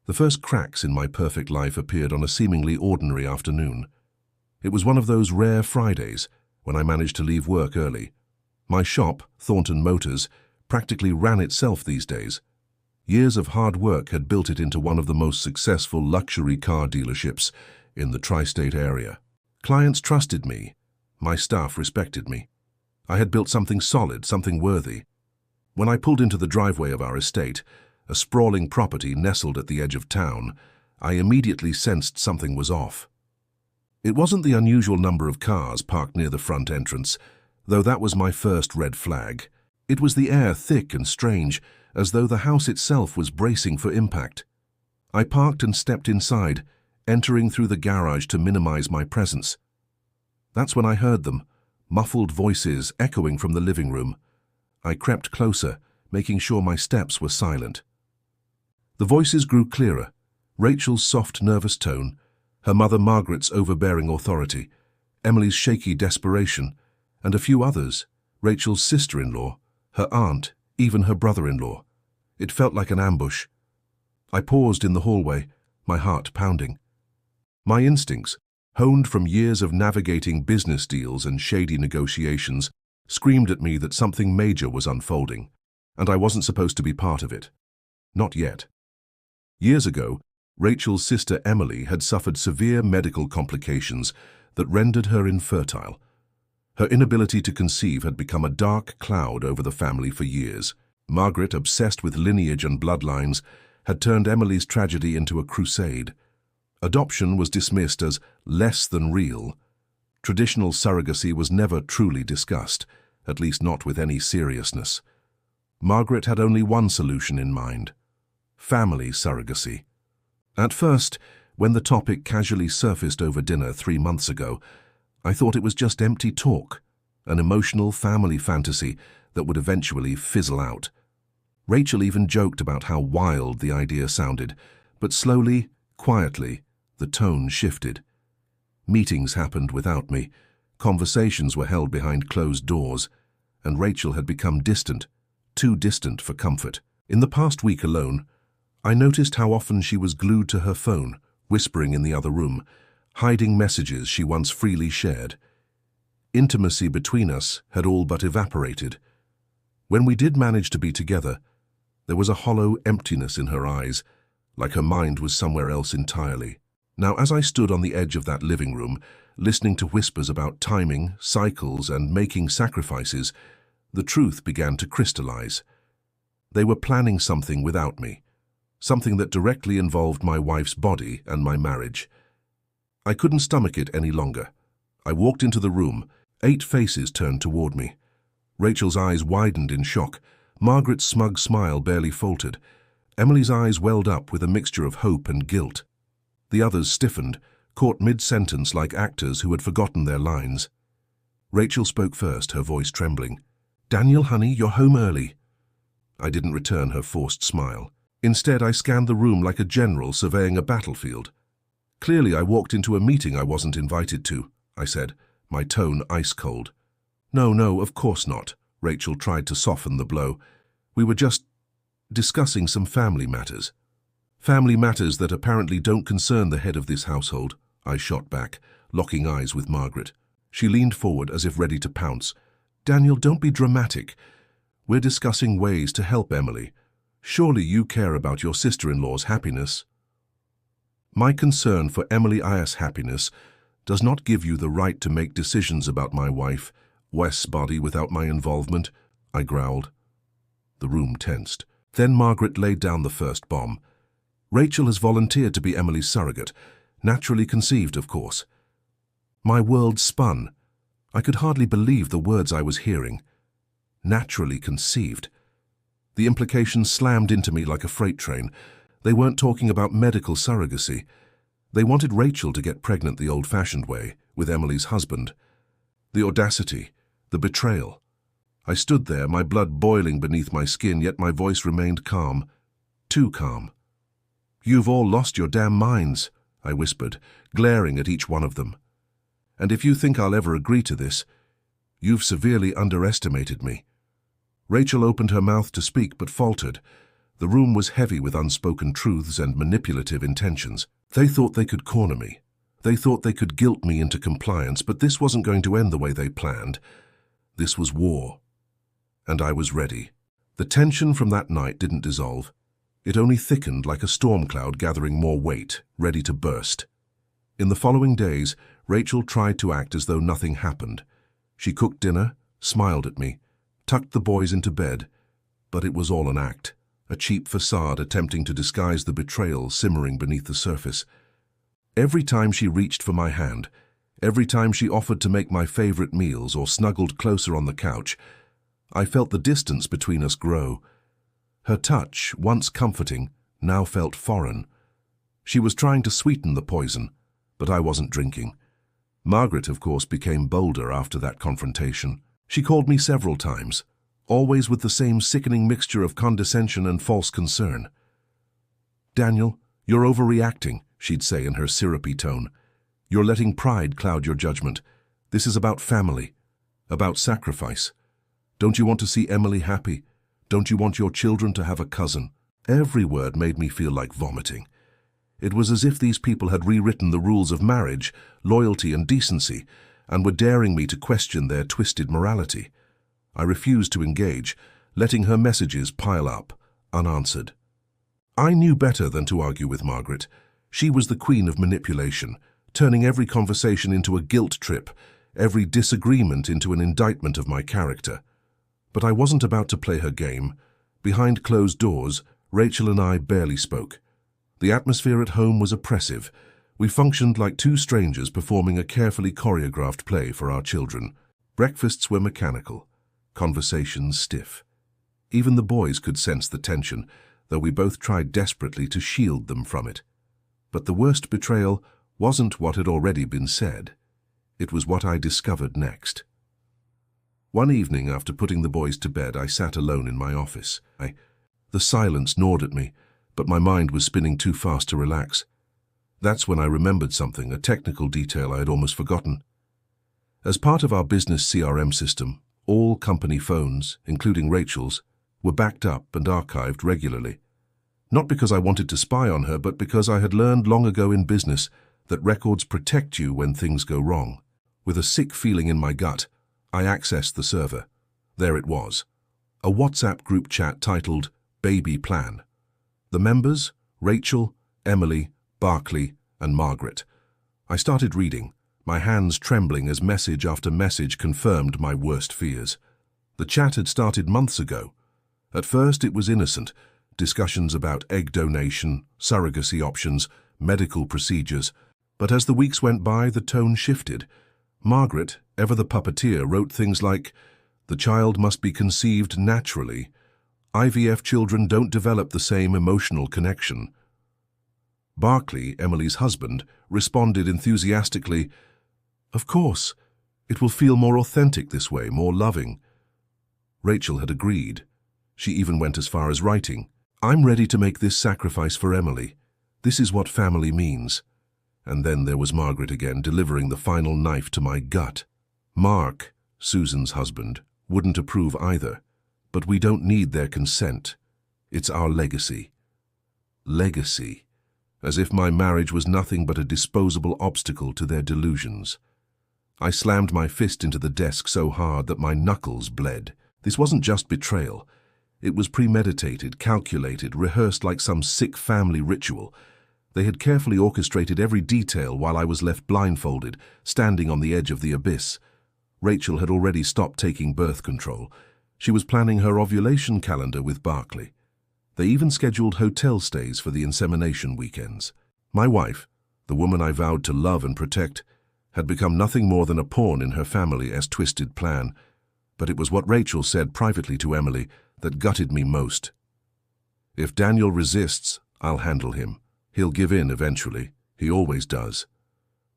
The first cracks in my perfect life appeared on a seemingly ordinary afternoon. It was one of those rare Fridays when I managed to leave work early. My shop, Thornton Motors, practically ran itself these days. Years of hard work had built it into one of the most successful luxury car dealerships in the tri-state area. Clients trusted me. My staff respected me. I had built something solid, something worthy. When I pulled into the driveway of our estate, a sprawling property nestled at the edge of town, I immediately sensed something was off. It wasn't the unusual number of cars parked near the front entrance, though that was my first red flag. It was the air thick and strange, as though the house itself was bracing for impact. I parked and stepped inside, entering through the garage to minimize my presence. That's when I heard them, muffled voices echoing from the living room. I crept closer, making sure my steps were silent. The voices grew clearer, Rachel's soft, nervous tone, her mother Margaret's overbearing authority, Emily's shaky desperation, and a few others, Rachel's sister-in-law, her aunt, even her brother-in-law. It felt like an ambush. I paused in the hallway, my heart pounding. My instincts, honed from years of navigating business deals and shady negotiations, screamed at me that something major was unfolding, and I wasn't supposed to be part of it. Not yet. Years ago, Rachel's sister Emily had suffered severe medical complications that rendered her infertile. Her inability to conceive had become a dark cloud over the family for years. Margaret, obsessed with lineage and bloodlines, had turned Emily's tragedy into a crusade. Adoption was dismissed as less than real. Traditional surrogacy was never truly discussed, at least not with any seriousness. Margaret had only one solution in mind: family surrogacy. At first, when the topic casually surfaced over dinner 3 months ago, I thought it was just empty talk, an emotional family fantasy that would eventually fizzle out. Rachel even joked about how wild the idea sounded, but slowly, quietly, the tone shifted. Meetings happened without me, conversations were held behind closed doors, and Rachel had become distant, too distant for comfort. In the past week alone, I noticed how often she was glued to her phone, whispering in the other room, hiding messages she once freely shared. Intimacy between us had all but evaporated. When we did manage to be together, there was a hollow emptiness in her eyes, like her mind was somewhere else entirely. Now, as I stood on the edge of that living room, listening to whispers about timing, cycles, and making sacrifices, the truth began to crystallize. They were planning something without me, something that directly involved my wife's body and my marriage. I couldn't stomach it any longer. I walked into the room. 8 faces turned toward me. Rachel's eyes widened in shock. Margaret's smug smile barely faltered. Emily's eyes welled up with a mixture of hope and guilt. The others stiffened, caught mid-sentence like actors who had forgotten their lines. Rachel spoke first, her voice trembling. "Daniel, honey, you're home early." I didn't return her forced smile. Instead, I scanned the room like a general surveying a battlefield. "Clearly, I walked into a meeting I wasn't invited to," I said, my tone ice-cold. No, of course not," Rachel tried to soften the blow. "We were just discussing some family matters." "Family matters that apparently don't concern the head of this household," I shot back, locking eyes with Margaret. She leaned forward as if ready to pounce. "Daniel, don't be dramatic. We're discussing ways to help Emily. Surely you care about your sister-in-law's happiness." "My concern for Emily Ayers' happiness does not give you the right to make decisions about my wife, Wes's body, without my involvement," I growled. The room tensed. Then Margaret laid down the first bomb. "Rachel has volunteered to be Emily's surrogate, naturally conceived, of course." My world spun. I could hardly believe the words I was hearing. Naturally conceived. The implications slammed into me like a freight train. They weren't talking about medical surrogacy. They wanted Rachel to get pregnant the old-fashioned way, with Emily's husband. The audacity, the betrayal. I stood there, my blood boiling beneath my skin, yet my voice remained calm. Too calm. "You've all lost your damn minds," I whispered, glaring at each one of them. "And if you think I'll ever agree to this, you've severely underestimated me." Rachel opened her mouth to speak but faltered. The room was heavy with unspoken truths and manipulative intentions. They thought they could corner me. They thought they could guilt me into compliance, but this wasn't going to end the way they planned. This was war. And I was ready. The tension from that night didn't dissolve. It only thickened like a storm cloud gathering more weight, ready to burst. In the following days, Rachel tried to act as though nothing happened. She cooked dinner, smiled at me, tucked the boys into bed, but it was all an act, a cheap facade attempting to disguise the betrayal simmering beneath the surface. Every time she reached for my hand, every time she offered to make my favorite meals or snuggled closer on the couch, I felt the distance between us grow. Her touch, once comforting, now felt foreign. She was trying to sweeten the poison, but I wasn't drinking. Margaret, of course, became bolder after that confrontation. She called me several times, always with the same sickening mixture of condescension and false concern. "Daniel, you're overreacting," she'd say in her syrupy tone. "You're letting pride cloud your judgment. This is about family, about sacrifice. Don't you want to see Emily happy? Don't you want your children to have a cousin?" Every word made me feel like vomiting. It was as if these people had rewritten the rules of marriage, loyalty and decency, and were daring me to question their twisted morality. I refused to engage, letting her messages pile up, unanswered. I knew better than to argue with Margaret. She was the queen of manipulation, turning every conversation into a guilt trip, every disagreement into an indictment of my character. But I wasn't about to play her game. Behind closed doors, Rachel and I barely spoke. The atmosphere at home was oppressive. We functioned like two strangers performing a carefully choreographed play for our children. Breakfasts were mechanical, conversations stiff. Even the boys could sense the tension, though we both tried desperately to shield them from it. But the worst betrayal wasn't what had already been said. It was what I discovered next. One evening, after putting the boys to bed, I sat alone in my office. The silence gnawed at me, but my mind was spinning too fast to relax. That's when I remembered something, a technical detail I had almost forgotten. As part of our business CRM system, all company phones, including Rachel's, were backed up and archived regularly. Not because I wanted to spy on her, but because I had learned long ago in business that records protect you when things go wrong. With a sick feeling in my gut, I accessed the server. There it was, a WhatsApp group chat titled Baby Plan. The members, Rachel, Emily, Barclay, and Margaret. I started reading, my hands trembling as message after message confirmed my worst fears. The chat had started months ago. At first it was innocent, discussions about egg donation, surrogacy options, medical procedures. But as the weeks went by, the tone shifted. Margaret, ever the puppeteer, wrote things like, "The child must be conceived naturally. IVF children don't develop the same emotional connection." Barclay, Emily's husband, responded enthusiastically, "Of course, it will feel more authentic this way, more loving." Rachel had agreed. She even went as far as writing, "I'm ready to make this sacrifice for Emily. This is what family means." And then there was Margaret again, delivering the final knife to my gut. Mark, Susan's husband, wouldn't approve either. But we don't need their consent. It's our legacy. Legacy. As if my marriage was nothing but a disposable obstacle to their delusions. I slammed my fist into the desk so hard that my knuckles bled. This wasn't just betrayal. It was premeditated, calculated, rehearsed like some sick family ritual. They had carefully orchestrated every detail while I was left blindfolded, standing on the edge of the abyss. Rachel had already stopped taking birth control. She was planning her ovulation calendar with Barclay. They even scheduled hotel stays for the insemination weekends. My wife, the woman I vowed to love and protect, had become nothing more than a pawn in her family's twisted plan. But it was what Rachel said privately to Emily that gutted me most. "If Daniel resists, I'll handle him. He'll give in eventually. He always does."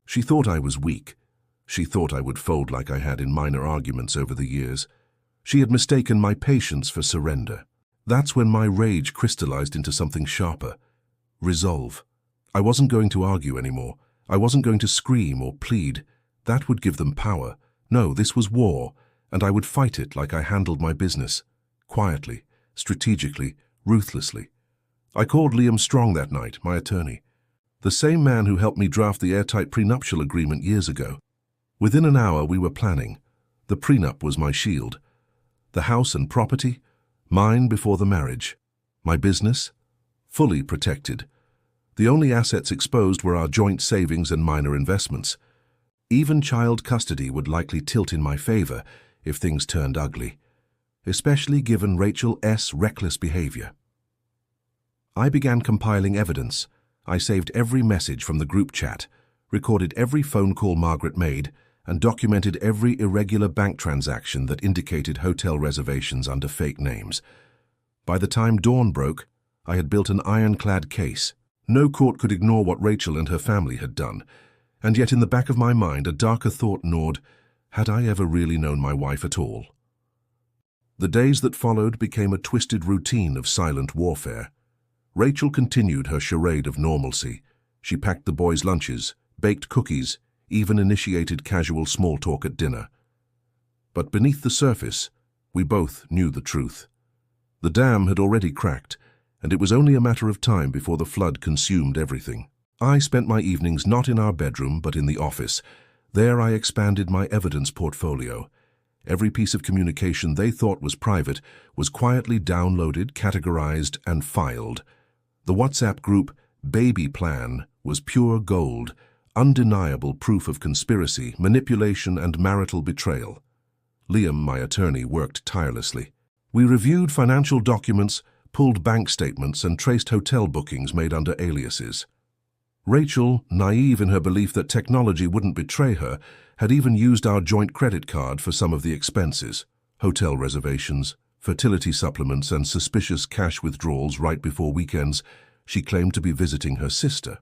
She thought I was weak. She thought I would fold like I had in minor arguments over the years. She had mistaken my patience for surrender. That's when my rage crystallized into something sharper. Resolve. I wasn't going to argue anymore. I wasn't going to scream or plead. That would give them power. No, this was war, and I would fight it like I handled my business. Quietly, strategically, ruthlessly. I called Liam Strong that night, my attorney. The same man who helped me draft the airtight prenuptial agreement years ago. Within an hour we were planning. The prenup was my shield. The house and property, mine before the marriage. My business, fully protected. The only assets exposed were our joint savings and minor investments. Even child custody would likely tilt in my favor if things turned ugly, especially given Rachel S.'s reckless behavior. I began compiling evidence. I saved every message from the group chat, recorded every phone call Margaret made, and documented every irregular bank transaction that indicated hotel reservations under fake names. By the time dawn broke, I had built an ironclad case. No court could ignore what Rachel and her family had done, and yet in the back of my mind a darker thought gnawed, had I ever really known my wife at all? The days that followed became a twisted routine of silent warfare. Rachel continued her charade of normalcy. She packed the boys' lunches, baked cookies, even initiated casual small talk at dinner. But beneath the surface, we both knew the truth. The dam had already cracked, and it was only a matter of time before the flood consumed everything. I spent my evenings not in our bedroom, but in the office. There I expanded my evidence portfolio. Every piece of communication they thought was private was quietly downloaded, categorized, and filed. The WhatsApp group Baby Plan was pure gold, undeniable proof of conspiracy, manipulation, and marital betrayal. Liam, my attorney, worked tirelessly. We reviewed financial documents, pulled bank statements, and traced hotel bookings made under aliases. Rachel, naive in her belief that technology wouldn't betray her, had even used our joint credit card for some of the expenses: hotel reservations, fertility supplements, and suspicious cash withdrawals right before weekends. She claimed to be visiting her sister.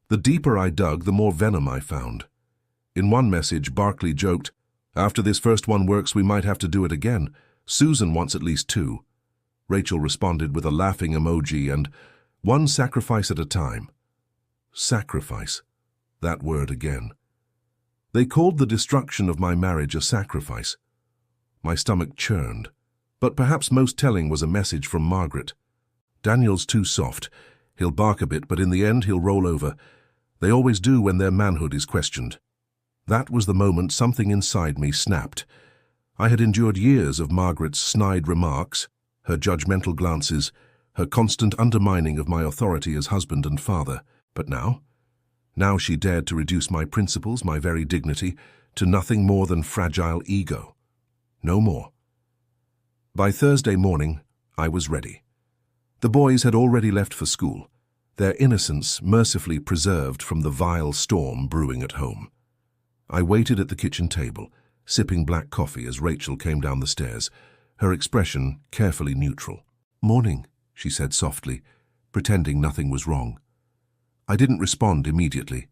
The deeper I dug, the more venom I found. In one message, Barclay joked, "After this first one works, we might have to do it again. Susan wants at least 2. Rachel responded with a laughing emoji and, "One sacrifice at a time." Sacrifice. That word again. They called the destruction of my marriage a sacrifice. My stomach churned. But perhaps most telling was a message from Margaret. "Daniel's too soft. He'll bark a bit, but in the end he'll roll over. They always do when their manhood is questioned." That was the moment something inside me snapped. I had endured years of Margaret's snide remarks, her judgmental glances, her constant undermining of my authority as husband and father. But now she dared to reduce my principles, my very dignity, to nothing more than fragile ego. No more. By Thursday morning, I was ready. The boys had already left for school, their innocence mercifully preserved from the vile storm brewing at home. I waited at the kitchen table, sipping black coffee as Rachel came down the stairs, her expression carefully neutral. "Morning," she said softly, pretending nothing was wrong. I didn't respond immediately.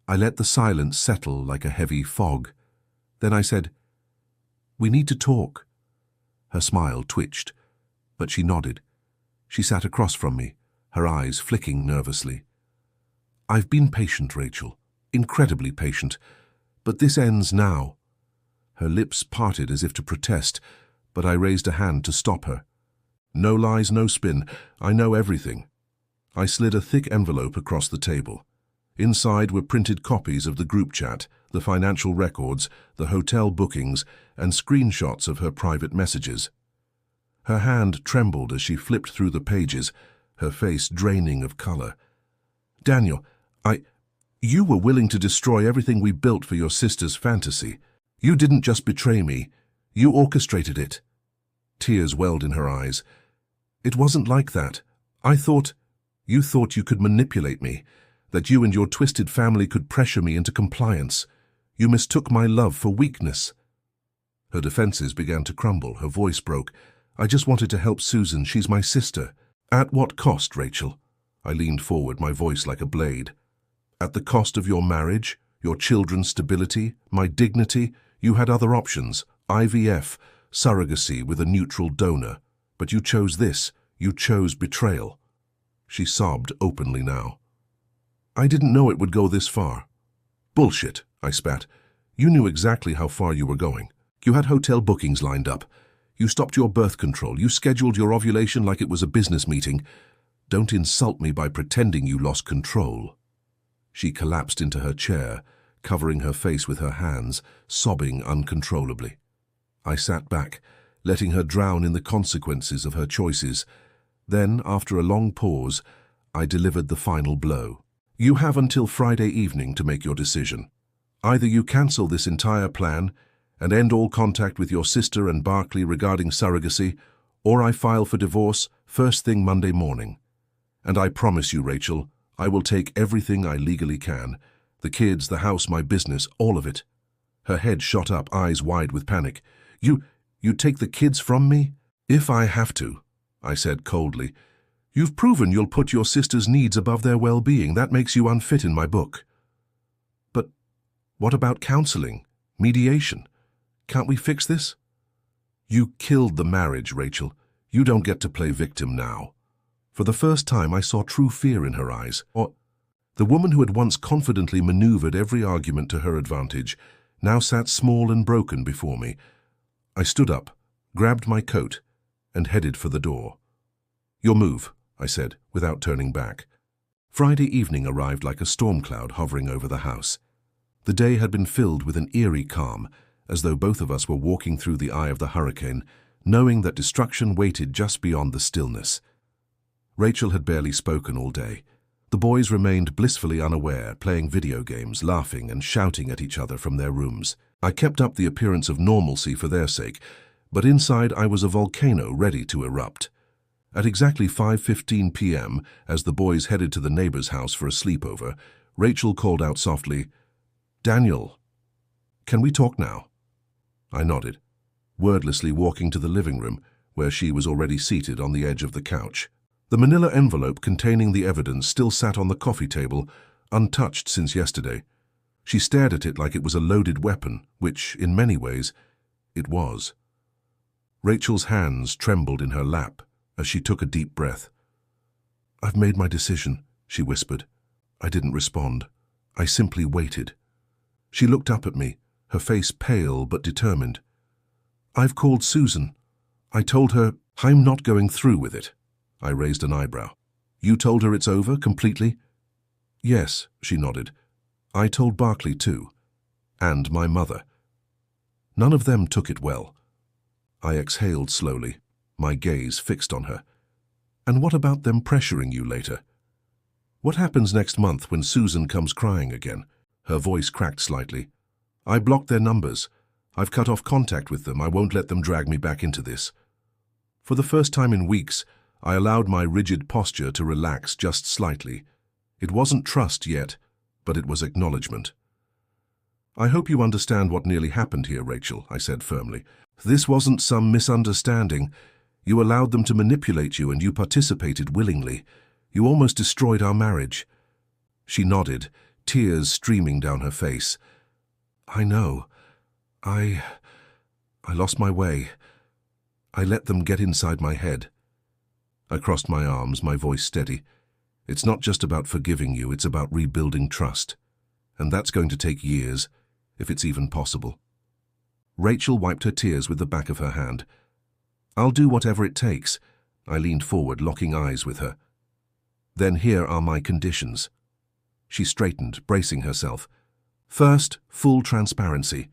I let the silence settle like a heavy fog. Then I said, "We need to talk." Her smile twitched, but she nodded. She sat across from me, her eyes flicking nervously. "I've been patient, Rachel, incredibly patient, but this ends now." Her lips parted as if to protest, but I raised a hand to stop her. "No lies, no spin. I know everything." I slid a thick envelope across the table. Inside were printed copies of the group chat, the financial records, the hotel bookings, and screenshots of her private messages. Her hand trembled as she flipped through the pages, her face draining of color. "Daniel, you were willing to destroy everything we built for your sister's fantasy. You didn't just betray me, you orchestrated it." Tears welled in her eyes. "It wasn't like that. You thought you could manipulate me, that you and your twisted family could pressure me into compliance. You mistook my love for weakness." Her defenses began to crumble, her voice broke. "I just wanted to help Susan, she's my sister." "At what cost, Rachel?" I leaned forward, my voice like a blade. "At the cost of your marriage, your children's stability, my dignity? You had other options, IVF, surrogacy with a neutral donor. But you chose this, you chose betrayal." She sobbed openly now. "I didn't know it would go this far." "Bullshit," I spat. "You knew exactly how far you were going. You had hotel bookings lined up. You stopped your birth control. You scheduled your ovulation like it was a business meeting. Don't insult me by pretending you lost control." She collapsed into her chair, covering her face with her hands, sobbing uncontrollably. I sat back, letting her drown in the consequences of her choices. Then, after a long pause, I delivered the final blow. "You have until Friday evening to make your decision. Either you cancel this entire plan and end all contact with your sister and Barclay regarding surrogacy, or I file for divorce first thing Monday morning. And I promise you, Rachel, I will take everything I legally can. The kids, the house, my business, all of it." Her head shot up, eyes wide with panic. You take the kids from me?" "If I have to," I said coldly. "You've proven you'll put your sister's needs above their well-being. That makes you unfit in my book." "But what about counseling, mediation? Can't we fix this?" "You killed the marriage, Rachel. You don't get to play victim now." For the first time, I saw true fear in her eyes. The woman who had once confidently maneuvered every argument to her advantage now sat small and broken before me. I stood up, grabbed my coat, and headed for the door. "Your move," I said, without turning back. Friday evening arrived like a storm cloud hovering over the house. The day had been filled with an eerie calm, as though both of us were walking through the eye of the hurricane, knowing that destruction waited just beyond the stillness. Rachel had barely spoken all day. The boys remained blissfully unaware, playing video games, laughing and shouting at each other from their rooms. I kept up the appearance of normalcy for their sake, but inside I was a volcano ready to erupt. At exactly 5:15 p.m., as the boys headed to the neighbor's house for a sleepover, Rachel called out softly, "Daniel, can we talk now?" I nodded, wordlessly walking to the living room, where she was already seated on the edge of the couch. The manila envelope containing the evidence still sat on the coffee table, untouched since yesterday. She stared at it like it was a loaded weapon, which, in many ways, it was. Rachel's hands trembled in her lap as she took a deep breath. "I've made my decision," she whispered. I didn't respond. I simply waited. She looked up at me, her face pale but determined. "I've called Susan. I told her I'm not going through with it." I raised an eyebrow. "You told her it's over, completely?" "Yes," she nodded. "I told Barclay too. And my mother. None of them took it well." I exhaled slowly, my gaze fixed on her. "And what about them pressuring you later? What happens next month when Susan comes crying again?" Her voice cracked slightly. "I blocked their numbers. I've cut off contact with them. I won't let them drag me back into this." For the first time in weeks, I allowed my rigid posture to relax just slightly. It wasn't trust yet, but it was acknowledgement. "I hope you understand what nearly happened here, Rachel," I said firmly. "This wasn't some misunderstanding. You allowed them to manipulate you and you participated willingly. You almost destroyed our marriage." She nodded, tears streaming down her face. "I know. I lost my way. I let them get inside my head." I crossed my arms, my voice steady. "It's not just about forgiving you, it's about rebuilding trust. And that's going to take years, if it's even possible." Rachel wiped her tears with the back of her hand. "I'll do whatever it takes." I leaned forward, locking eyes with her. "Then here are my conditions." She straightened, bracing herself. "First, full transparency.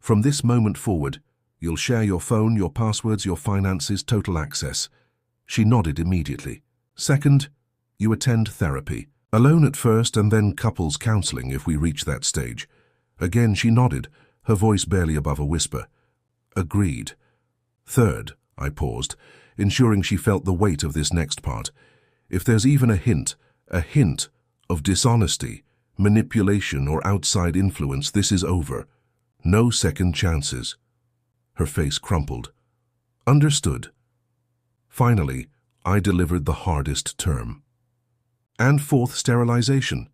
From this moment forward, you'll share your phone, your passwords, your finances, total access." She nodded immediately. "Second, you attend therapy. Alone at first and then couples counseling if we reach that stage." Again she nodded, her voice barely above a whisper. "Agreed." "Third," I paused, ensuring she felt the weight of this next part. "If there's even a hint of dishonesty, manipulation, or outside influence, this is over. No second chances." Her face crumpled. "Understood." Finally, I delivered the hardest term. "And fourth, sterilization."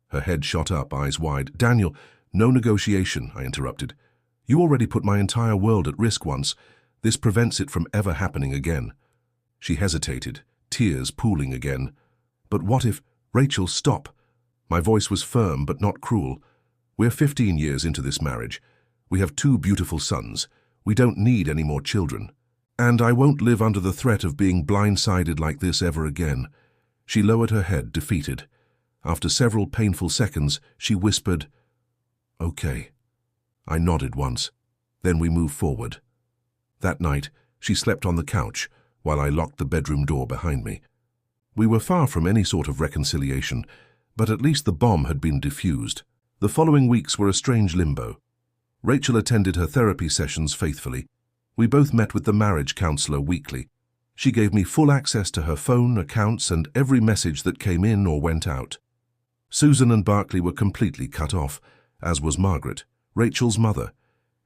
Her head shot up, eyes wide. "Daniel, no negotiation," I interrupted. "You already put my entire world at risk once. This prevents it from ever happening again." She hesitated, tears pooling again. "But what if—" "Rachel, stop." My voice was firm but not cruel. "We're 15 years into this marriage. We have 2 beautiful sons. We don't need any more children. And I won't live under the threat of being blindsided like this ever again. She lowered her head, defeated. After several painful seconds, she whispered, "Okay." I nodded once. Then we moved forward. That night, she slept on the couch while I locked the bedroom door behind me. We were far from any sort of reconciliation, but at least the bomb had been defused. The following weeks were a strange limbo. Rachel attended her therapy sessions faithfully. We both met with the marriage counselor weekly. She gave me full access to her phone, accounts, and every message that came in or went out. Susan and Barclay were completely cut off, as was Margaret, Rachel's mother.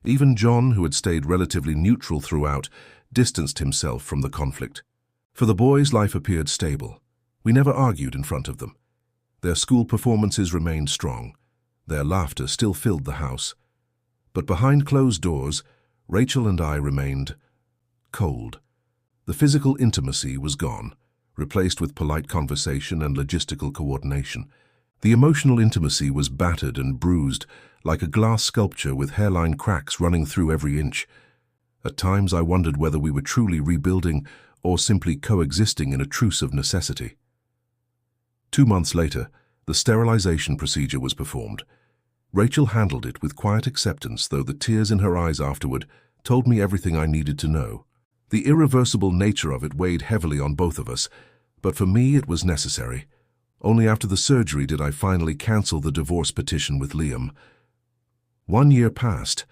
Even John, who had stayed relatively neutral throughout, distanced himself from the conflict. For the boys, life appeared stable. We never argued in front of them. Their school performances remained strong. Their laughter still filled the house. But behind closed doors, Rachel and I remained cold. The physical intimacy was gone, replaced with polite conversation and logistical coordination. The emotional intimacy was battered and bruised, like a glass sculpture with hairline cracks running through every inch. At times I wondered whether we were truly rebuilding or simply coexisting in a truce of necessity. 2 months later, the sterilization procedure was performed. Rachel handled it with quiet acceptance, though the tears in her eyes afterward told me everything I needed to know. The irreversible nature of it weighed heavily on both of us, but for me it was necessary. Only after the surgery did I finally cancel the divorce petition with Liam. 1 year passed.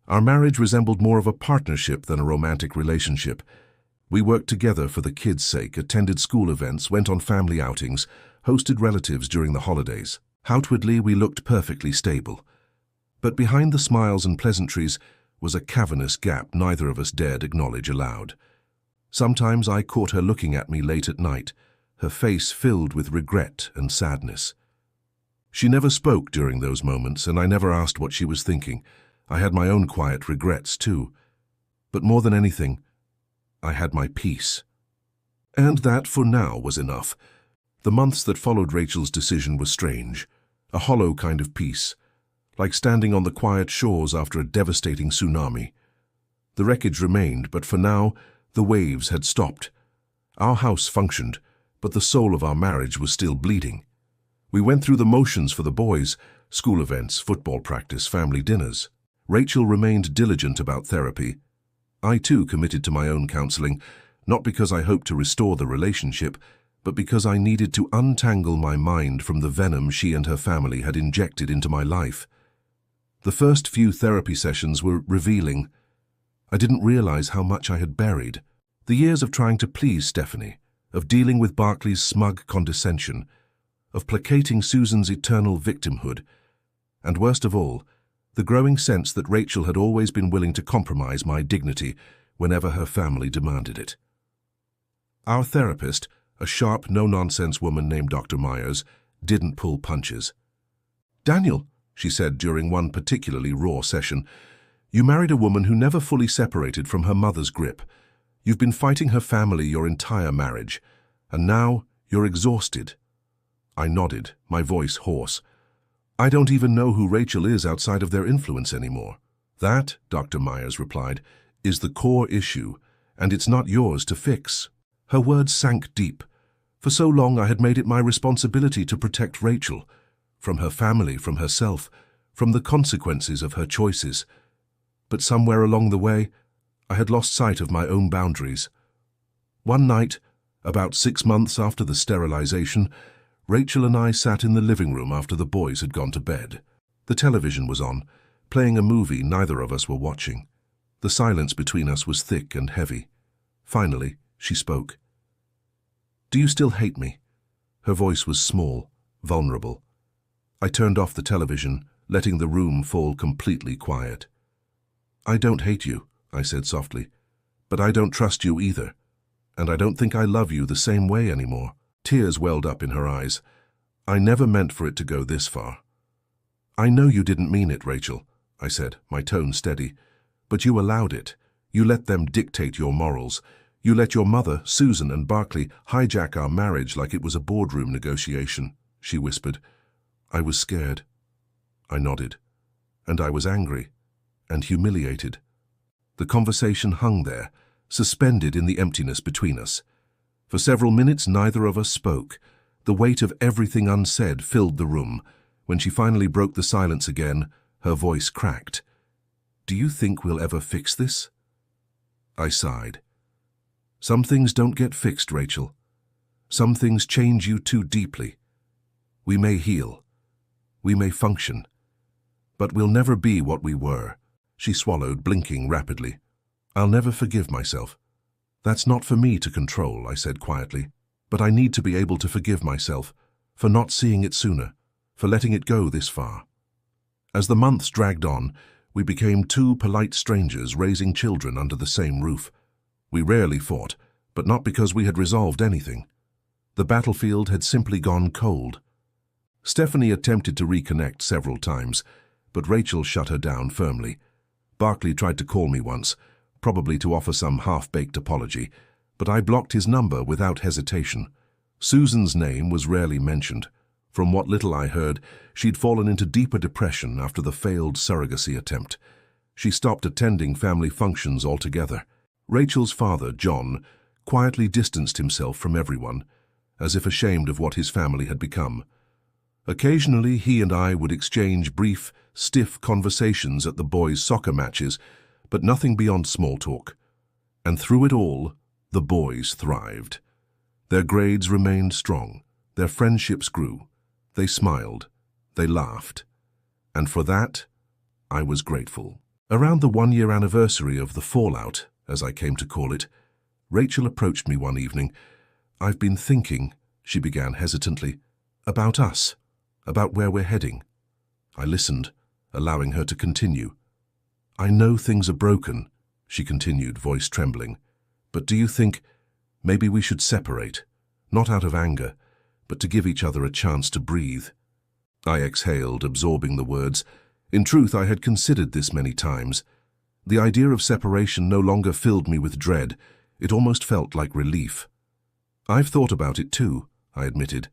Our marriage resembled more of a partnership than a romantic relationship. We worked together for the kids' sake, attended school events, went on family outings, hosted relatives during the holidays. Outwardly, we looked perfectly stable. But behind the smiles and pleasantries was a cavernous gap neither of us dared acknowledge aloud. Sometimes I caught her looking at me late at night, her face filled with regret and sadness. She never spoke during those moments, and I never asked what she was thinking. I had my own quiet regrets, too. But more than anything, I had my peace. And that, for now, was enough. The months that followed Rachel's decision were strange, a hollow kind of peace, like standing on the quiet shores after a devastating tsunami. The wreckage remained, but for now, the waves had stopped. Our house functioned, but the soul of our marriage was still bleeding. We went through the motions for the boys, school events, football practice, family dinners. Rachel remained diligent about therapy. I too committed to my own counseling, not because I hoped to restore the relationship, but because I needed to untangle my mind from the venom she and her family had injected into my life. The first few therapy sessions were revealing. I didn't realize how much I had buried. The years of trying to please Stephanie, of dealing with Barclay's smug condescension, of placating Susan's eternal victimhood, and worst of all, the growing sense that Rachel had always been willing to compromise my dignity whenever her family demanded it. Our therapist, a sharp, no-nonsense woman named Dr. Myers, didn't pull punches. "Daniel," she said during one particularly raw session, "you married a woman who never fully separated from her mother's grip. You've been fighting her family your entire marriage, and now you're exhausted." I nodded, my voice hoarse. "I don't even know who Rachel is outside of their influence anymore." "That," Dr. Myers replied, "is the core issue, and it's not yours to fix." Her words sank deep. For so long I had made it my responsibility to protect Rachel, from her family, from herself, from the consequences of her choices. But somewhere along the way, I had lost sight of my own boundaries. One night, about 6 months after the sterilization, Rachel and I sat in the living room after the boys had gone to bed. The television was on, playing a movie neither of us were watching. The silence between us was thick and heavy. Finally, she spoke. "Do you still hate me?" Her voice was small, vulnerable. I turned off the television, letting the room fall completely quiet. "I don't hate you," I said softly, "but I don't trust you either, and I don't think I love you the same way anymore." Tears welled up in her eyes. "I never meant for it to go this far." "I know you didn't mean it, Rachel," I said, my tone steady, "but you allowed it. You let them dictate your morals. You let your mother, Susan, and Barclay hijack our marriage like it was a boardroom negotiation," she whispered. I was scared. I nodded. And I was angry and humiliated. The conversation hung there, suspended in the emptiness between us. For several minutes, neither of us spoke. The weight of everything unsaid filled the room. When she finally broke the silence again, her voice cracked. "Do you think we'll ever fix this?" I sighed. "Some things don't get fixed, Rachel. Some things change you too deeply. We may heal. We may function. But we'll never be what we were." She swallowed, blinking rapidly. "I'll never forgive myself." "That's not for me to control," I said quietly. "But I need to be able to forgive myself for not seeing it sooner, for letting it go this far." As the months dragged on, we became two polite strangers raising children under the same roof. We rarely fought, but not because we had resolved anything. The battlefield had simply gone cold. Stephanie attempted to reconnect several times, but Rachel shut her down firmly. Barclay tried to call me once, probably to offer some half-baked apology, but I blocked his number without hesitation. Susan's name was rarely mentioned. From what little I heard, she'd fallen into deeper depression after the failed surrogacy attempt. She stopped attending family functions altogether. Rachel's father, John, quietly distanced himself from everyone, as if ashamed of what his family had become. Occasionally, he and I would exchange brief, stiff conversations at the boys' soccer matches, but nothing beyond small talk. And through it all, the boys thrived. Their grades remained strong. Their friendships grew. They smiled. They laughed. And for that, I was grateful. Around the one-year anniversary of the fallout, as I came to call it, Rachel approached me one evening. "I've been thinking," she began hesitantly, "about us, about where we're heading." I listened, allowing her to continue. "I know things are broken," she continued, voice trembling. "But do you think maybe we should separate? Not out of anger, but to give each other a chance to breathe." I exhaled, absorbing the words. In truth, I had considered this many times. The idea of separation no longer filled me with dread. It almost felt like relief. "I've thought about it too," I admitted.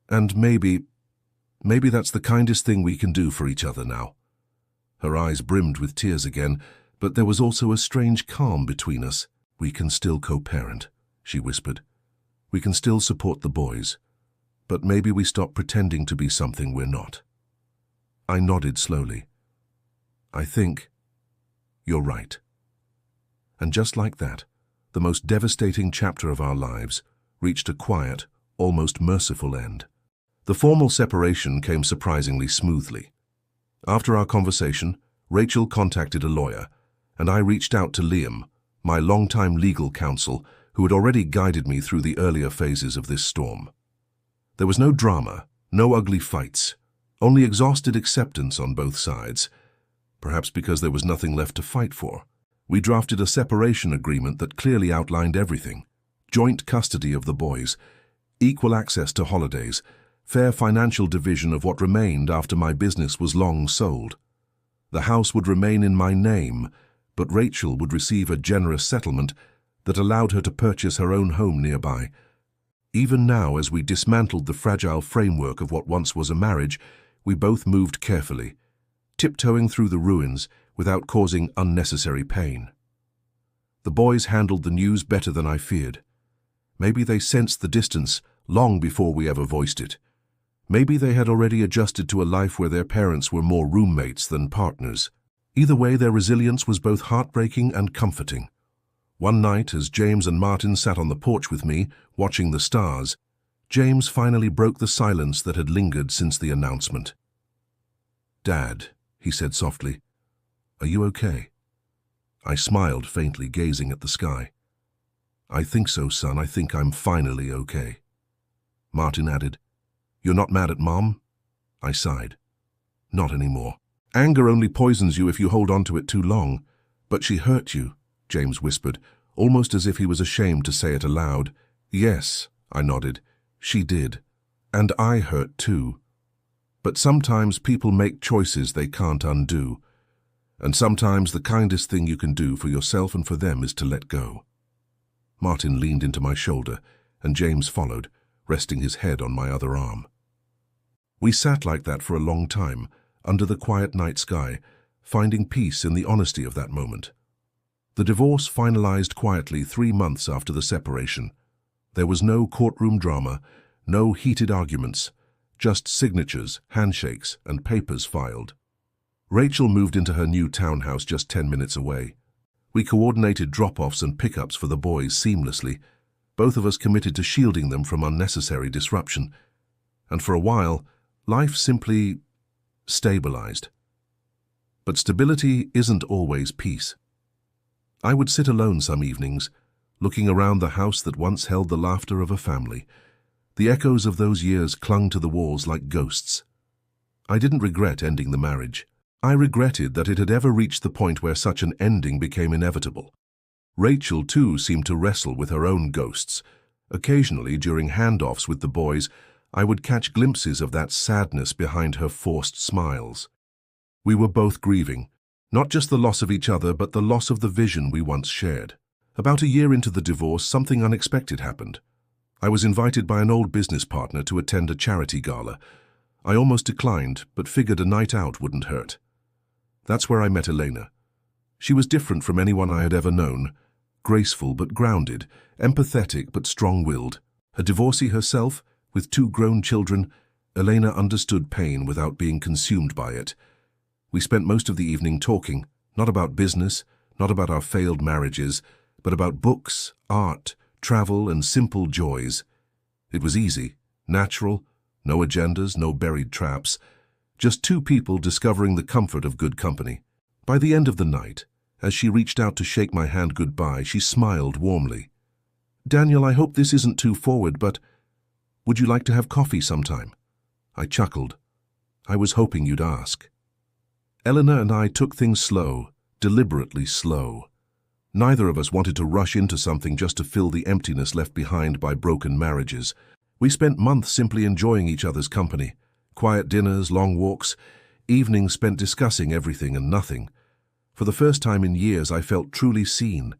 "And maybe that's the kindest thing we can do for each other now." Her eyes brimmed with tears again, but there was also a strange calm between us. "We can still co-parent," she whispered. "We can still support the boys. But maybe we stop pretending to be something we're not." I nodded slowly. "I think you're right." And just like that, the most devastating chapter of our lives reached a quiet, almost merciful end. The formal separation came surprisingly smoothly. After our conversation, Rachel contacted a lawyer, and I reached out to Liam, my longtime legal counsel, who had already guided me through the earlier phases of this storm. There was no drama, no ugly fights, only exhausted acceptance on both sides, perhaps because there was nothing left to fight for. We drafted a separation agreement that clearly outlined everything: joint custody of the boys, equal access to holidays, fair financial division of what remained after my business was long sold. The house would remain in my name, but Rachel would receive a generous settlement that allowed her to purchase her own home nearby. Even now, as we dismantled the fragile framework of what once was a marriage, we both moved carefully, tiptoeing through the ruins without causing unnecessary pain. The boys handled the news better than I feared. Maybe they sensed the distance long before we ever voiced it. Maybe they had already adjusted to a life where their parents were more roommates than partners. Either way, their resilience was both heartbreaking and comforting. One night, as James and Martin sat on the porch with me, watching the stars, James finally broke the silence that had lingered since the announcement. "Dad," he said softly, "are you okay?" I smiled faintly, gazing at the sky. "I think so, son. I think I'm finally okay." Martin added, "You're not mad at Mom?" I sighed. "Not anymore. Anger only poisons you if you hold on to it too long. But she hurt you," James whispered, almost as if he was ashamed to say it aloud. "Yes," I nodded, "she did. And I hurt too. But sometimes people make choices they can't undo. And sometimes the kindest thing you can do for yourself and for them is to let go." Martin leaned into my shoulder, and James followed, resting his head on my other arm. We sat like that for a long time, under the quiet night sky, finding peace in the honesty of that moment. The divorce finalized quietly 3 months after the separation. There was no courtroom drama, no heated arguments, just signatures, handshakes, and papers filed. Rachel moved into her new townhouse just 10 minutes away. We coordinated drop-offs and pickups for the boys seamlessly, both of us committed to shielding them from unnecessary disruption. And for a while, life simply stabilized. But stability isn't always peace. I would sit alone some evenings, looking around the house that once held the laughter of a family. The echoes of those years clung to the walls like ghosts. I didn't regret ending the marriage. I regretted that it had ever reached the point where such an ending became inevitable. Rachel, too, seemed to wrestle with her own ghosts. Occasionally, during handoffs with the boys, I would catch glimpses of that sadness behind her forced smiles. We were both grieving, not just the loss of each other, but the loss of the vision we once shared. About a year into the divorce, something unexpected happened. I was invited by an old business partner to attend a charity gala. I almost declined, but figured a night out wouldn't hurt. That's where I met Elena. She was different from anyone I had ever known. Graceful but grounded, empathetic but strong-willed. A divorcee herself, with 2 grown children, Elena understood pain without being consumed by it. We spent most of the evening talking, not about business, not about our failed marriages, but about books, art, travel, and simple joys. It was easy, natural, no agendas, no buried traps. Just 2 people discovering the comfort of good company. By the end of the night, as she reached out to shake my hand goodbye, she smiled warmly. "Daniel, I hope this isn't too forward, but would you like to have coffee sometime?" I chuckled. I was hoping you'd ask. Eleanor and I took things slow, deliberately slow. Neither of us wanted to rush into something just to fill the emptiness left behind by broken marriages. We spent months simply enjoying each other's company. Quiet dinners, long walks, evenings spent discussing everything and nothing. For the first time in years, I felt truly seen.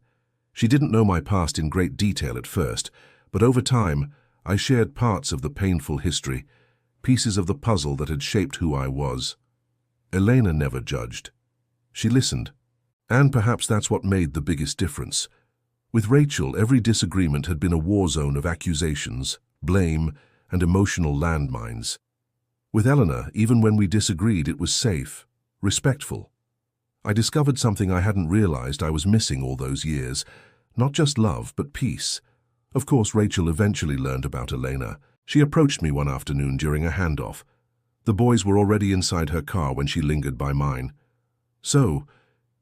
She didn't know my past in great detail at first, but over time, I shared parts of the painful history, pieces of the puzzle that had shaped who I was. Elena never judged. She listened. And perhaps that's what made the biggest difference. With Rachel, every disagreement had been a war zone of accusations, blame, and emotional landmines. With Eleanor, even when we disagreed, it was safe, respectful. I discovered something I hadn't realized I was missing all those years. Not just love, but peace. Of course, Rachel eventually learned about Elena. She approached me one afternoon during a handoff. The boys were already inside her car when she lingered by mine. "So,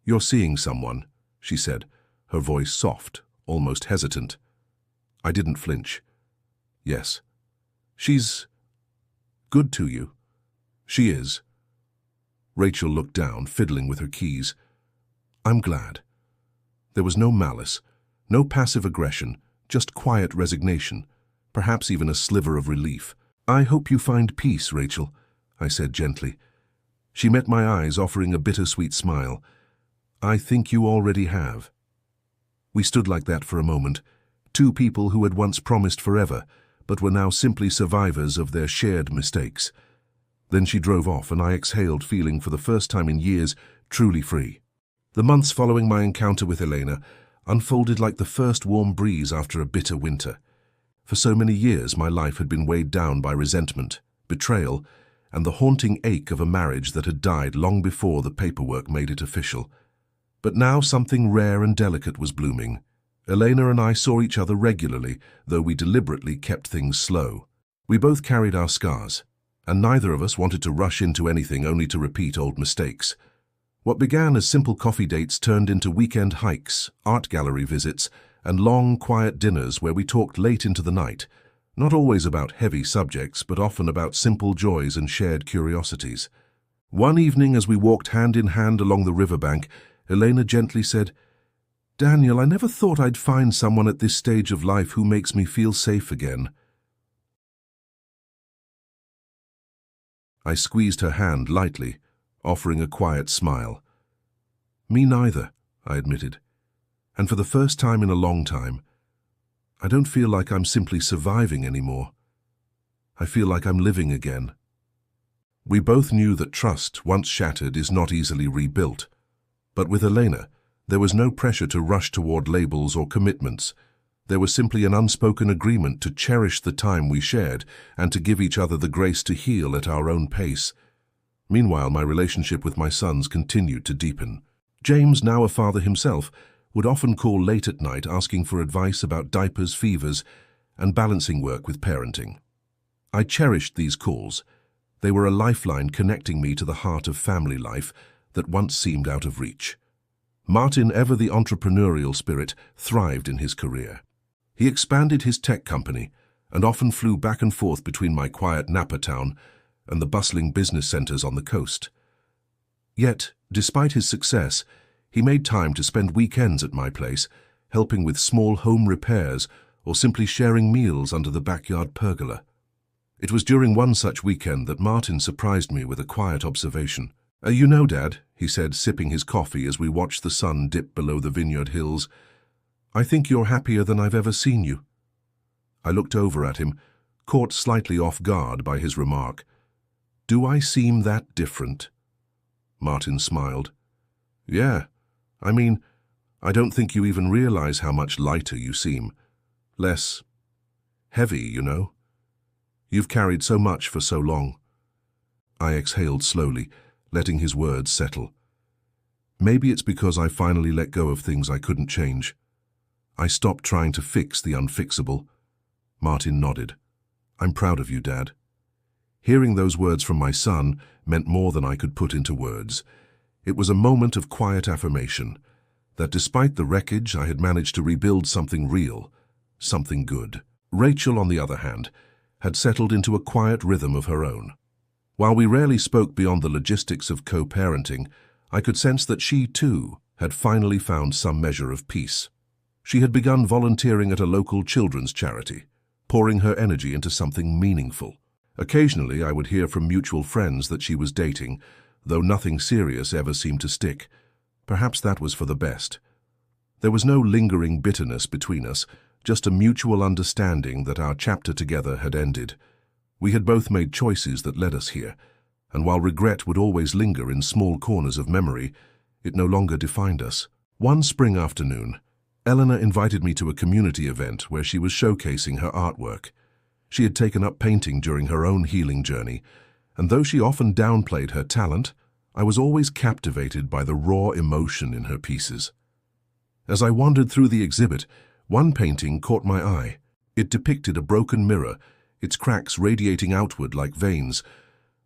you're seeing someone," she said, her voice soft, almost hesitant. I didn't flinch. "Yes." "She's good to you?" "She is." Rachel looked down, fiddling with her keys. "I'm glad." There was no malice, no passive aggression, just quiet resignation, perhaps even a sliver of relief. "I hope you find peace, Rachel," I said gently. She met my eyes, offering a bittersweet smile. "I think you already have." We stood like that for a moment, 2 people who had once promised forever, but were now simply survivors of their shared mistakes. Then she drove off, and I exhaled, feeling for the first time in years truly free. The months following my encounter with Elena unfolded like the first warm breeze after a bitter winter. For so many years, my life had been weighed down by resentment, betrayal, and the haunting ache of a marriage that had died long before the paperwork made it official. But now something rare and delicate was blooming. Elena and I saw each other regularly, though we deliberately kept things slow. We both carried our scars, and neither of us wanted to rush into anything only to repeat old mistakes. What began as simple coffee dates turned into weekend hikes, art gallery visits, and long, quiet dinners where we talked late into the night, not always about heavy subjects, but often about simple joys and shared curiosities. One evening, as we walked hand in hand along the riverbank, Elena gently said, "Daniel, I never thought I'd find someone at this stage of life who makes me feel safe again." I squeezed her hand lightly, offering a quiet smile. "Me neither," I admitted. "And for the first time in a long time, I don't feel like I'm simply surviving anymore. I feel like I'm living again." We both knew that trust, once shattered, is not easily rebuilt. But with Elena, there was no pressure to rush toward labels or commitments. There was simply an unspoken agreement to cherish the time we shared and to give each other the grace to heal at our own pace. Meanwhile, my relationship with my sons continued to deepen. James, now a father himself, would often call late at night asking for advice about diapers, fevers, and balancing work with parenting. I cherished these calls. They were a lifeline connecting me to the heart of family life that once seemed out of reach. Martin, ever the entrepreneurial spirit, thrived in his career. He expanded his tech company and often flew back and forth between my quiet Napa town and the bustling business centers on the coast. Yet, despite his success, he made time to spend weekends at my place, helping with small home repairs or simply sharing meals under the backyard pergola. It was during one such weekend that Martin surprised me with a quiet observation. You know, Dad," he said, sipping his coffee as we watched the sun dip below the vineyard hills, "I think you're happier than I've ever seen you." I looked over at him, caught slightly off guard by his remark. "Do I seem that different?" Martin smiled. "Yeah, I mean, I don't think you even realize how much lighter you seem. Less heavy, you know. You've carried so much for so long." I exhaled slowly, letting his words settle. Maybe it's because I finally let go of things I couldn't change. I stopped trying to fix the unfixable. Martin nodded. "I'm proud of you, Dad." Hearing those words from my son meant more than I could put into words. It was a moment of quiet affirmation that despite the wreckage, I had managed to rebuild something real, something good. Rachel, on the other hand, had settled into a quiet rhythm of her own. While we rarely spoke beyond the logistics of co-parenting, I could sense that she, too, had finally found some measure of peace. She had begun volunteering at a local children's charity, pouring her energy into something meaningful. Occasionally, I would hear from mutual friends that she was dating, though nothing serious ever seemed to stick. Perhaps that was for the best. There was no lingering bitterness between us, just a mutual understanding that our chapter together had ended. We had both made choices that led us here, and while regret would always linger in small corners of memory, it no longer defined us. One spring afternoon, Eleanor invited me to a community event where she was showcasing her artwork. She had taken up painting during her own healing journey, and though she often downplayed her talent, I was always captivated by the raw emotion in her pieces. As I wandered through the exhibit, one painting caught my eye. It depicted a broken mirror, its cracks radiating outward like veins,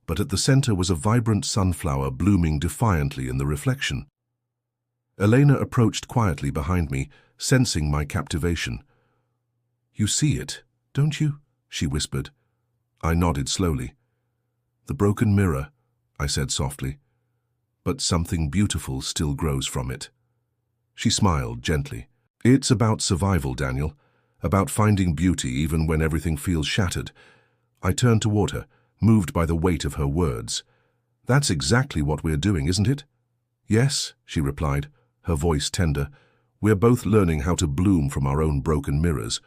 but at the center was a vibrant sunflower blooming defiantly in the reflection. Elena approached quietly behind me, sensing my captivation. "You see it, don't you?" she whispered. I nodded slowly. "The broken mirror," I said softly, "but something beautiful still grows from it." She smiled gently. "It's about survival, Daniel, about finding beauty even when everything feels shattered." I turned toward her, moved by the weight of her words. "That's exactly what we're doing, isn't it?" "Yes," she replied, her voice tender. "We're both learning how to bloom from our own broken mirrors."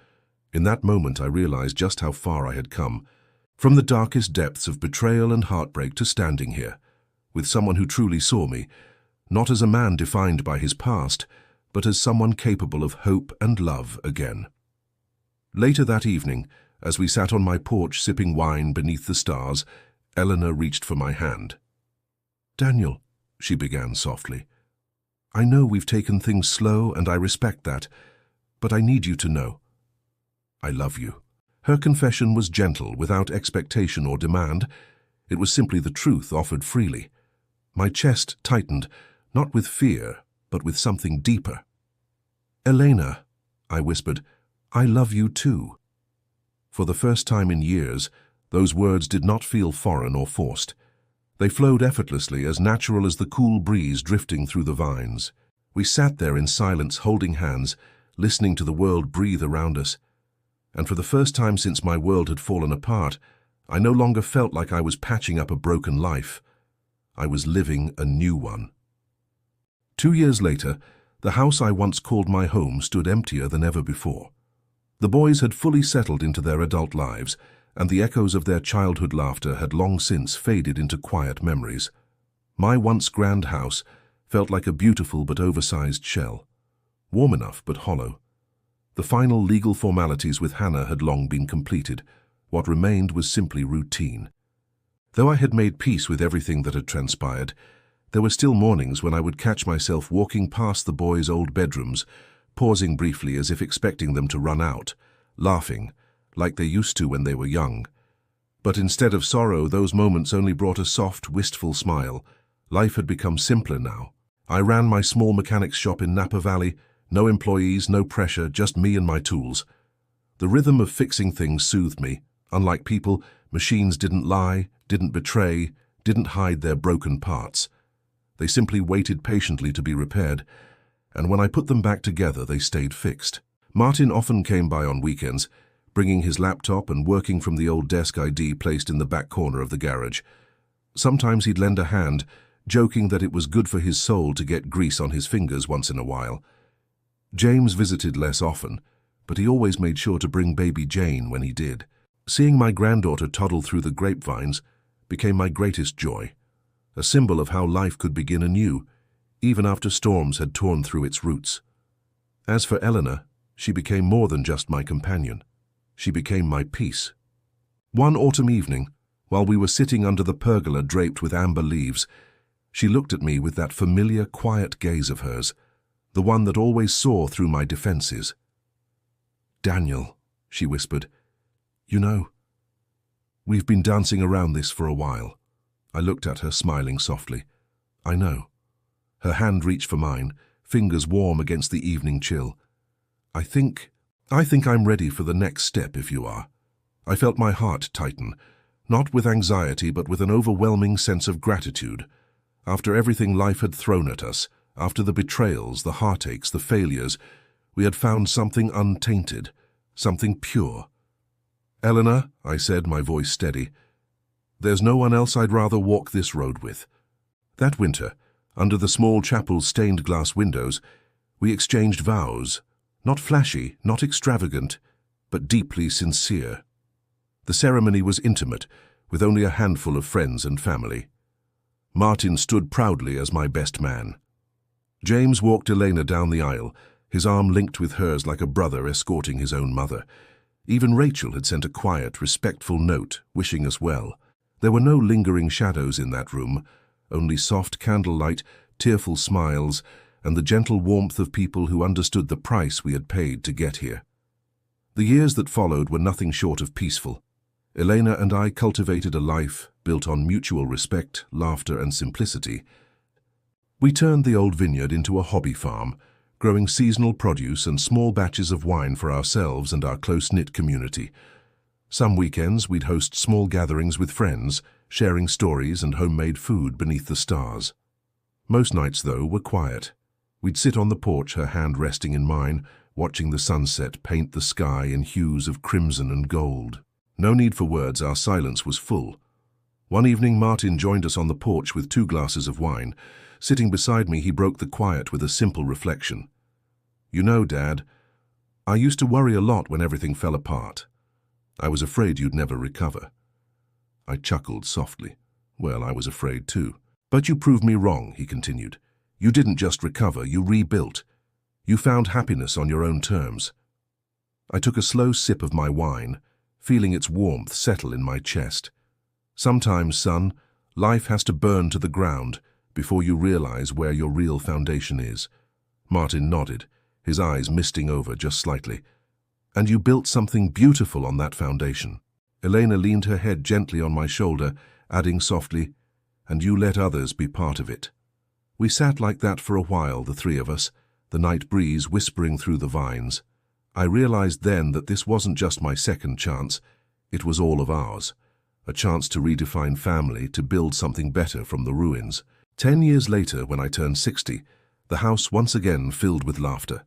In that moment, I realized just how far I had come. From the darkest depths of betrayal and heartbreak to standing here, with someone who truly saw me, not as a man defined by his past, but as someone capable of hope and love again. Later that evening, as we sat on my porch sipping wine beneath the stars, Eleanor reached for my hand. "Daniel," she began softly, "I know we've taken things slow and I respect that, but I need you to know. I love you." Her confession was gentle, without expectation or demand. It was simply the truth offered freely. My chest tightened, not with fear, but with something deeper. "Elena," I whispered, "I love you too." For the first time in years, those words did not feel foreign or forced. They flowed effortlessly, as natural as the cool breeze drifting through the vines. We sat there in silence, holding hands, listening to the world breathe around us. And for the first time since my world had fallen apart, I no longer felt like I was patching up a broken life. I was living a new one. 2 years later, the house I once called my home stood emptier than ever before. The boys had fully settled into their adult lives, and the echoes of their childhood laughter had long since faded into quiet memories. My once grand house felt like a beautiful but oversized shell, warm enough but hollow. The final legal formalities with Hannah had long been completed. What remained was simply routine. Though I had made peace with everything that had transpired, there were still mornings when I would catch myself walking past the boys' old bedrooms, pausing briefly as if expecting them to run out, laughing, like they used to when they were young. But instead of sorrow, those moments only brought a soft, wistful smile. Life had become simpler now. I ran my small mechanics shop in Napa Valley, no employees, no pressure, just me and my tools. The rhythm of fixing things soothed me. Unlike people, machines didn't lie, didn't betray, didn't hide their broken parts. They simply waited patiently to be repaired, and when I put them back together, they stayed fixed. Martin often came by on weekends, bringing his laptop and working from the old desk ID placed in the back corner of the garage. Sometimes he'd lend a hand, joking that it was good for his soul to get grease on his fingers once in a while. James visited less often, but he always made sure to bring baby Jane when he did. Seeing my granddaughter toddle through the grapevines became my greatest joy, a symbol of how life could begin anew, even after storms had torn through its roots. As for Eleanor, she became more than just my companion. She became my peace. One autumn evening, while we were sitting under the pergola draped with amber leaves, she looked at me with that familiar, quiet gaze of hers, the one that always saw through my defenses. "Daniel," she whispered, "you know, we've been dancing around this for a while." I looked at her, smiling softly. "I know." Her hand reached for mine, fingers warm against the evening chill. I think I'm ready for the next step if you are." I felt my heart tighten, not with anxiety but with an overwhelming sense of gratitude. After everything life had thrown at us, after the betrayals, the heartaches, the failures, we had found something untainted, something pure. "Eleanor," I said, my voice steady, "there's no one else I'd rather walk this road with." That winter, under the small chapel's stained glass windows, we exchanged vows, not flashy, not extravagant, but deeply sincere. The ceremony was intimate, with only a handful of friends and family. Martin stood proudly as my best man. James walked Elena down the aisle, his arm linked with hers like a brother escorting his own mother. Even Rachel had sent a quiet, respectful note, wishing us well. There were no lingering shadows in that room, only soft candlelight, tearful smiles, and the gentle warmth of people who understood the price we had paid to get here. The years that followed were nothing short of peaceful. Elena and I cultivated a life built on mutual respect, laughter, and simplicity. We turned the old vineyard into a hobby farm, growing seasonal produce and small batches of wine for ourselves and our close-knit community. Some weekends we'd host small gatherings with friends, sharing stories and homemade food beneath the stars. Most nights, though, were quiet. We'd sit on the porch, her hand resting in mine, watching the sunset paint the sky in hues of crimson and gold. No need for words, our silence was full. One evening Martin joined us on the porch with 2 glasses of wine. Sitting beside me, he broke the quiet with a simple reflection. "You know, Dad, I used to worry a lot when everything fell apart. I was afraid you'd never recover." I chuckled softly. Well, I was afraid too. "But you proved me wrong," he continued. "You didn't just recover, you rebuilt. You found happiness on your own terms." I took a slow sip of my wine, feeling its warmth settle in my chest. "Sometimes, son, life has to burn to the ground before you realize where your real foundation is." Martin nodded, his eyes misting over just slightly. "And you built something beautiful on that foundation." Elena leaned her head gently on my shoulder, adding softly, "And you let others be part of it." We sat like that for a while, the 3 of us, the night breeze whispering through the vines. I realized then that this wasn't just my second chance, it was all of ours. A chance to redefine family, to build something better from the ruins. 10 years later, when I turned 60, the house once again filled with laughter.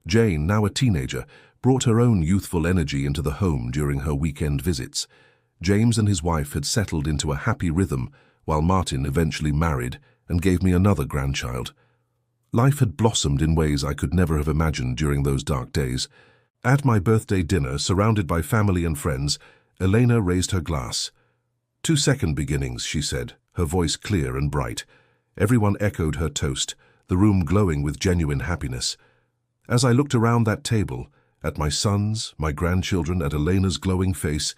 Jane, now a teenager, brought her own youthful energy into the home during her weekend visits. James and his wife had settled into a happy rhythm, while Martin eventually married and gave me another grandchild. Life had blossomed in ways I could never have imagined during those dark days. At my birthday dinner, surrounded by family and friends, Elena raised her glass. "To second beginnings," she said, her voice clear and bright. Everyone echoed her toast, the room glowing with genuine happiness. As I looked around that table, at my sons, my grandchildren, at Elena's glowing face,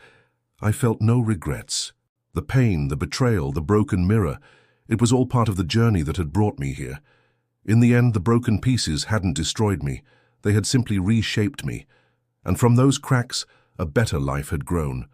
I felt no regrets. The pain, the betrayal, the broken mirror, it was all part of the journey that had brought me here. In the end, the broken pieces hadn't destroyed me. They had simply reshaped me. And from those cracks, a better life had grown.